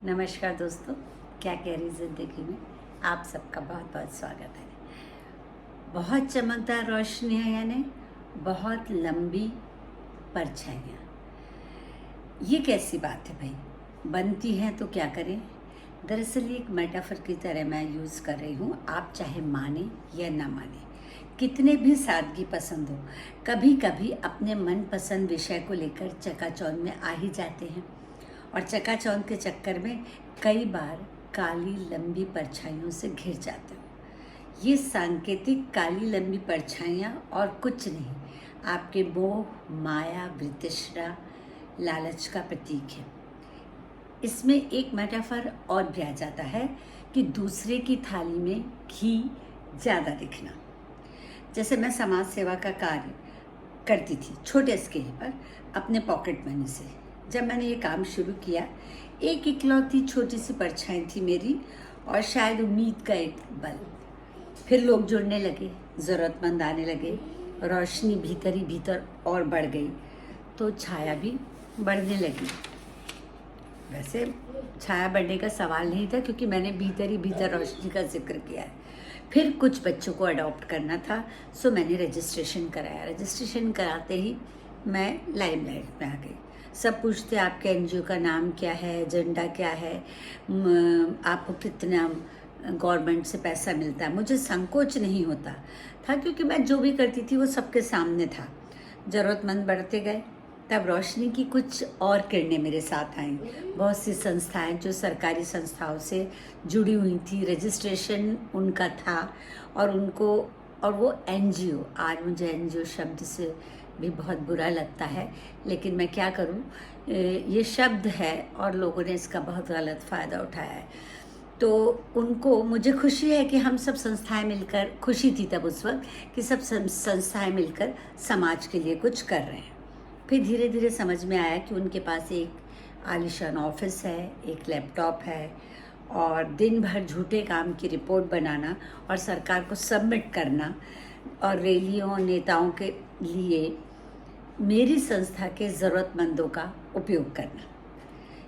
नमस्कार दोस्तों, क्या कह रही ज़िंदगी में आप सबका बहुत बहुत स्वागत है। बहुत चमकदार रोशनियाँ यानी बहुत लंबी परछाइयाँ, ये कैसी बात है भाई? बनती हैं तो क्या करें? दरअसल ये एक मेटाफर की तरह मैं यूज़ कर रही हूँ, आप चाहे माने या ना माने, कितने भी सादगी पसंद हो, कभी कभी अपने मनपसंद विषय को लेकर चकाचौंध में आ ही जाते हैं और चकाचौंध के चक्कर में कई बार काली लंबी परछाइयों से घिर जाते हो। ये सांकेतिक काली लंबी परछाइयाँ और कुछ नहीं, आपके मोह, माया, वितृष्णा, लालच का प्रतीक है। इसमें एक मेटाफर और भी आ जाता है कि दूसरे की थाली में घी ज़्यादा दिखना। जैसे मैं समाज सेवा का कार्य करती थी छोटे स्केल पर अपने पॉकेट मनी से। जब मैंने ये काम शुरू किया, एक इकलौती छोटी सी परछाई थी मेरी और शायद उम्मीद का एक बल। फिर लोग जुड़ने लगे, ज़रूरतमंद आने लगे, रोशनी भीतर ही भीतर और बढ़ गई तो छाया भी बढ़ने लगी। वैसे छाया बढ़ने का सवाल नहीं था क्योंकि मैंने भीतर ही भीतर रोशनी का जिक्र किया है। फिर कुछ बच्चों को अडॉप्ट करना था, सो मैंने रजिस्ट्रेशन कराया। रजिस्ट्रेशन कराते ही मैं लाइमलाइट में आ गई। सब पूछते आपके एनजीओ का नाम क्या है, एजेंडा क्या है, आपको कितना गवर्नमेंट से पैसा मिलता है। मुझे संकोच नहीं होता था क्योंकि मैं जो भी करती थी वो सबके सामने था। ज़रूरतमंद बढ़ते गए, तब रोशनी की कुछ और किरणें मेरे साथ आईं। बहुत सी संस्थाएं जो सरकारी संस्थाओं से जुड़ी हुई थी, रजिस्ट्रेशन उनका था और वो एनजीओ, आज मुझे एनजीओ शब्द से भी बहुत बुरा लगता है, लेकिन मैं क्या करूं, ये शब्द है और लोगों ने इसका बहुत गलत फ़ायदा उठाया है। तो मुझे खुशी है कि हम सब संस्थाएं मिलकर, खुशी थी तब उस वक्त कि सब संस्थाएं मिलकर समाज के लिए कुछ कर रहे हैं। फिर धीरे धीरे समझ में आया कि उनके पास एक आलीशान ऑफिस है, एक लैपटॉप है और दिन भर झूठे काम की रिपोर्ट बनाना और सरकार को सबमिट करना और रैलियों, नेताओं के लिए मेरी संस्था के ज़रूरतमंदों का उपयोग करना,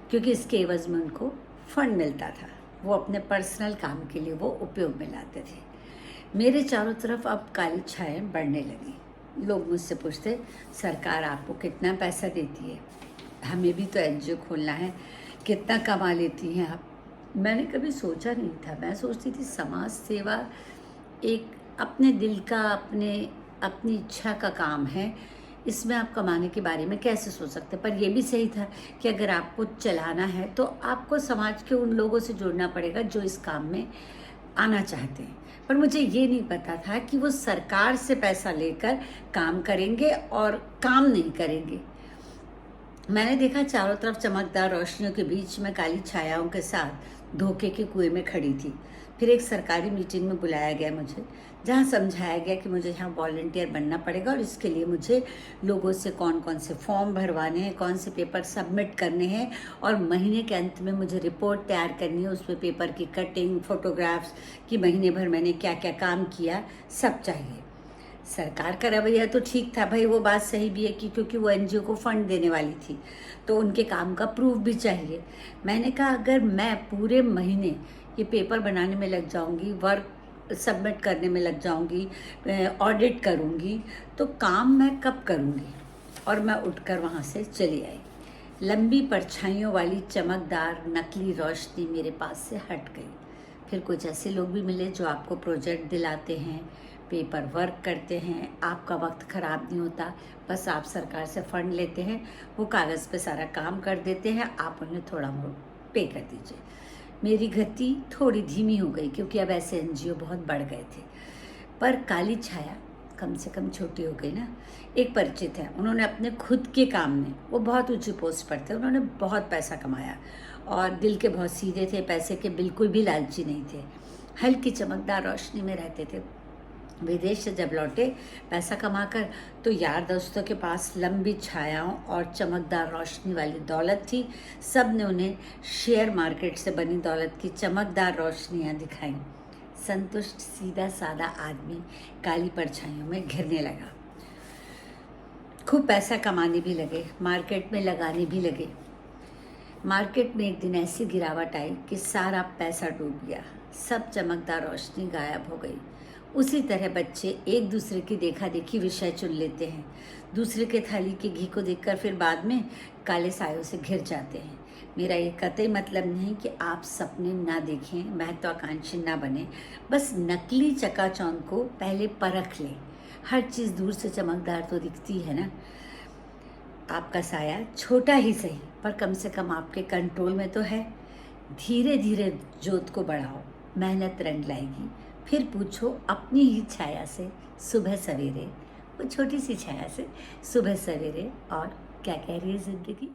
क्योंकि इसके एवज में उनको फंड मिलता था। वो अपने पर्सनल काम के लिए वो उपयोग में लाते थे। मेरे चारों तरफ अब काली छाएँ बढ़ने लगी। लोग मुझसे पूछते, सरकार आपको कितना पैसा देती है? हमें भी तो एनजीओ खोलना है, कितना कमा लेती हैं आप? मैंने कभी सोचा नहीं था। मैं सोचती थी समाज सेवा एक अपने दिल का, अपनी इच्छा का काम है, इसमें आप कमाने के बारे में कैसे सोच सकते। पर यह भी सही था कि अगर आपको चलाना है तो आपको समाज के उन लोगों से जुड़ना पड़ेगा जो इस काम में आना चाहते हैं। पर मुझे ये नहीं पता था कि वो सरकार से पैसा लेकर काम करेंगे और काम नहीं करेंगे। मैंने देखा चारों तरफ चमकदार रोशनियों के बीच में काली छायाओं के साथ धोखे के कुएं में खड़ी थी। फिर एक सरकारी मीटिंग में बुलाया गया मुझे, जहाँ समझाया गया कि मुझे यहाँ वॉलंटियर बनना पड़ेगा और इसके लिए मुझे लोगों से कौन कौन से फॉर्म भरवाने हैं, कौन से पेपर सबमिट करने हैं और महीने के अंत में मुझे रिपोर्ट तैयार करनी है। उसमें पेपर की कटिंग, फोटोग्राफ्स कि महीने भर मैंने क्या क्या काम किया, सब चाहिए। सरकार का रवैया तो ठीक था भाई, वो बात सही भी है कि क्योंकि वो एनजीओ को फंड देने वाली थी तो उनके काम का प्रूफ भी चाहिए। मैंने कहा अगर मैं पूरे महीने ये पेपर बनाने में लग जाऊंगी, वर्क सबमिट करने में लग जाऊंगी, ऑडिट करूंगी, तो काम मैं कब करूंगी? और मैं उठकर वहाँ से चली आई। लंबी परछाइयों वाली चमकदार नकली रोशनी मेरे पास से हट गई। फिर कुछ ऐसे लोग भी मिले जो आपको प्रोजेक्ट दिलाते हैं, पेपर वर्क करते हैं, आपका वक्त ख़राब नहीं होता, बस आप सरकार से फंड लेते हैं, वो कागज़ पे सारा काम कर देते हैं, आप उन्हें थोड़ा बहुत पे कर दीजिए। मेरी गति थोड़ी धीमी हो गई क्योंकि अब ऐसे एनजीओ बहुत बढ़ गए थे, पर काली छाया कम से कम छोटी हो गई ना। एक परिचित है, उन्होंने अपने खुद के काम में, वो बहुत ऊंची पोस्ट पर थे, उन्होंने बहुत पैसा कमाया और दिल के बहुत सीधे थे, पैसे के बिल्कुल भी लालची नहीं थे, हल्की चमकदार रोशनी में रहते थे। विदेश से जब लौटे पैसा कमाकर, तो यार दोस्तों के पास लंबी छायाओं और चमकदार रोशनी वाली दौलत थी। सब ने उन्हें शेयर मार्केट से बनी दौलत की चमकदार रोशनियाँ दिखाईं। संतुष्ट सीधा साधा आदमी काली परछाइयों में घिरने लगा। खूब पैसा कमाने भी लगे, मार्केट में लगाने भी लगे। मार्केट में एक दिन ऐसी गिरावट आई कि सारा पैसा डूब गया, सब चमकदार रोशनी गायब हो गई। उसी तरह बच्चे एक दूसरे की देखा देखी विषय चुन लेते हैं, दूसरे के थाली के घी को देखकर फिर बाद में काले सायों से घिर जाते हैं। मेरा ये कतई मतलब नहीं कि आप सपने ना देखें, महत्वाकांक्षी ना बने, बस नकली चकाचौंध को पहले परख लें। हर चीज़ दूर से चमकदार तो दिखती है ना। आपका साया छोटा ही सही पर कम से कम आपके कंट्रोल में तो है। धीरे धीरे जोत को बढ़ाओ, मेहनत रंग लाएगी। फिर पूछो अपनी ही छाया से सुबह सवेरे, वो छोटी सी छाया से सुबह सवेरे, और क्या कह रही है ज़िंदगी।